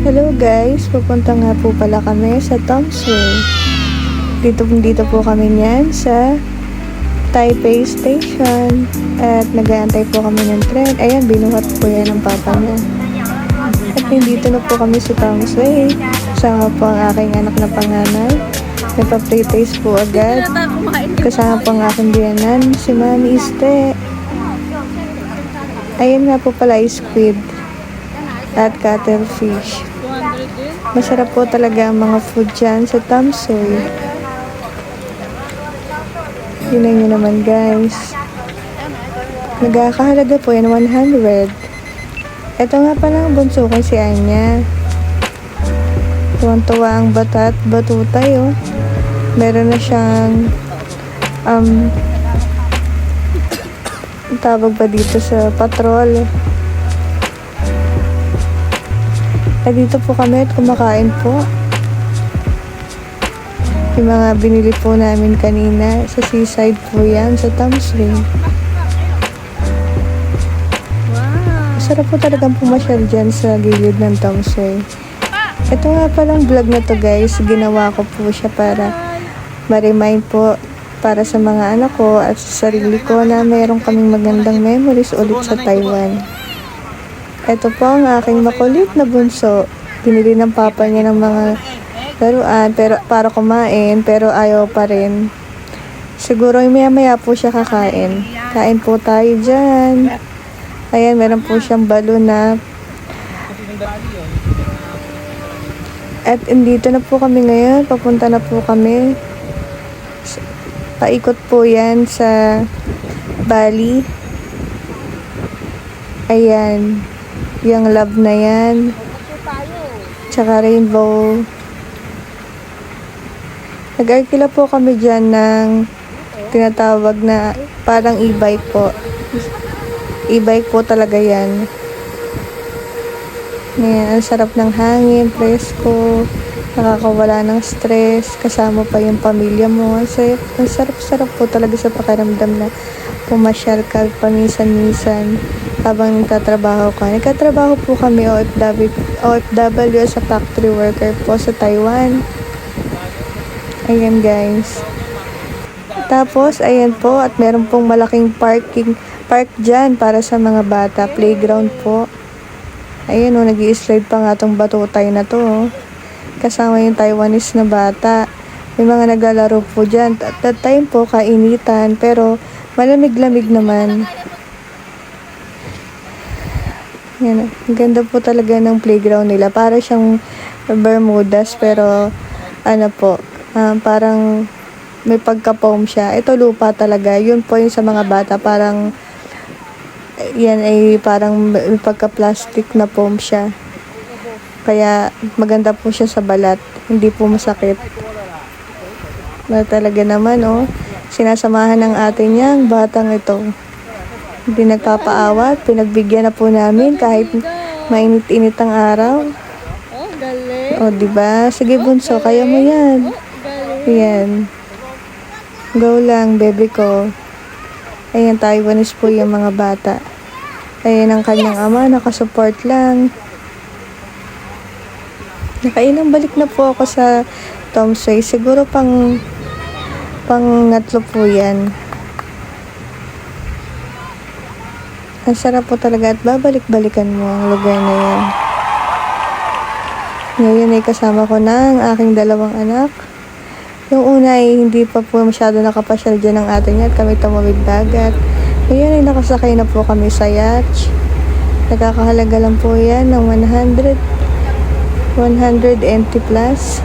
Hello guys, pupunta nga po pala kami sa Tomsway. Dito po kami niyan sa Taipei Station at nag-aantay po kami ng tren. Ayan, binuhat po yan ng papa niya. At nandito na po kami sa Tomsway. Kasama po ang aking anak na panganay. Nagpa-pre-taste po agad. Kasama po ang aking biyanan, si Mami Iste. Ayan nga po pala ay squid at cuttlefish. Masarap po talaga ang mga food dyan sa Tomsway. Yun nyo naman guys. Nagkakahalaga po yan 100. Ito nga pala ang bunso ko si Anya. Tuwang-tuwa ang bata at batutay oh. Meron na siyang tawag ba dito sa patrol. Dito po kami at kumakain po. Yung mga binili po namin kanina sa seaside po yan sa Tomsway. Wow. Masarap po talagang pumasyal dyan sa gilid ng Tomsway. Ito nga palang vlog na to guys, ginawa ko po siya para ma-remind po para sa mga anak ko at sa sarili ko na mayroon kaming magandang memories ulit sa Taiwan. Ito po ang aking makulit na bunso. Pinili ng papa niya ng mga laruan pero para kumain pero ayaw pa rin. Siguro maya-maya po siya kakain. Kain po tayo dyan. Ayan, meron po siyang balon na. At indito na po kami ngayon. Papunta na po kami. Paikot po yan sa Bali. Ayan. Yung love na yan. Tsaka rainbow. Nag-arkila po kami dyan ng tinatawag na parang e-bike po. E-bike po talaga yan. Ngayon, ang sarap ng hangin, presko, nakakawala ng stress, kasama pa yung pamilya mo. Ang sarap-sarap po talaga sa pakiramdam na pumasyal ka paminsan-minsan habang nagtatrabaho ka. Nagtatrabaho po kami OFW sa factory worker po sa Taiwan. Ayan guys. Tapos, ayan po, at meron pong malaking park dyan para sa mga bata. Playground po. Ayan o, nag-i-slide pa nga tong batutay na to. Oh. Kasama yung Taiwanese na bata. May mga naglalaro po dyan. At that time po, kainitan. Pero, malamig-lamig naman. Yan. Ang ganda po talaga ng playground nila. Para siyang Bermudas. Pero, ano po, parang may pagka-foam siya. Ito lupa talaga. Yun po yung sa mga bata. Parang, yan ay parang may pagka-plastic na foam siya. Kaya maganda po siya sa balat. Hindi po masakit. Talaga naman, oh. Sinasamahan ng ate niya ang batang ito. Hindi nagpapaawat. Pinagbigyan na po namin kahit mainit-init ang araw. Oh, galing. O, diba? Sige, bunso. Kaya mo yan. Yan. Go lang, baby ko. Ayan, Taiwanese po yung mga bata. Ayan ang kanyang ama, nakasupport lang. Nakailang balik na po ako sa Tomsway. Siguro pang ngatlo po yan. Ang sarap po talaga at babalik-balikan mo ang lugar na yan. Ngayon ay kasama ko na ang aking dalawang anak. Yung una ay hindi pa po masyado nakapasyal dyan ng ate niya at kami tumawid dagat. Ngayon ay nakasakay na po kami sa yacht. Nagkakahalaga lang po yan ng 100 NT plus.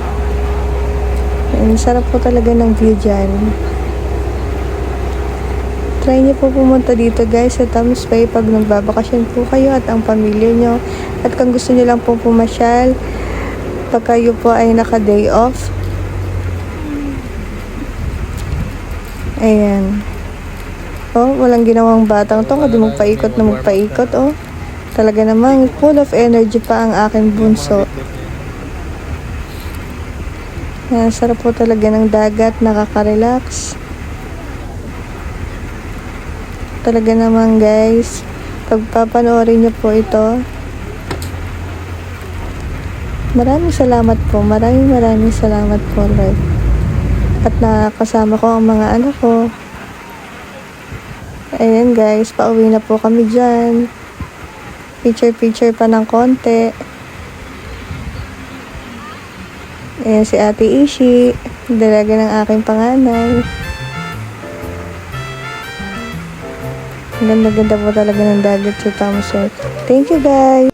Ang sarap po talaga ng view dyan. Try niyo po pumunta dito guys sa Tomsway pag nagbabakasyon po kayo at ang pamilya nyo. At kung gusto nyo lang po pumasyal, pag kayo po ay naka-day off, ayan. Oh, walang ginawang batang to. Hindi magpaikot na magpaikot, oh. Talaga namang full of energy pa ang aking bunso. Ayan, sarap po talaga ng dagat. Nakaka-relax. Talaga naman guys. Pagpapanoorin niyo po ito, Maraming salamat po. Maraming salamat po, Lord. At nakasama ko ang mga anak ko. Ayan guys, pauwi na po kami dyan. Picture pa ng konti. Ayan si Ate Ishi, dalaga ng aking panganay. Ganda po talaga ng dagat sa Thompson. Thank you guys!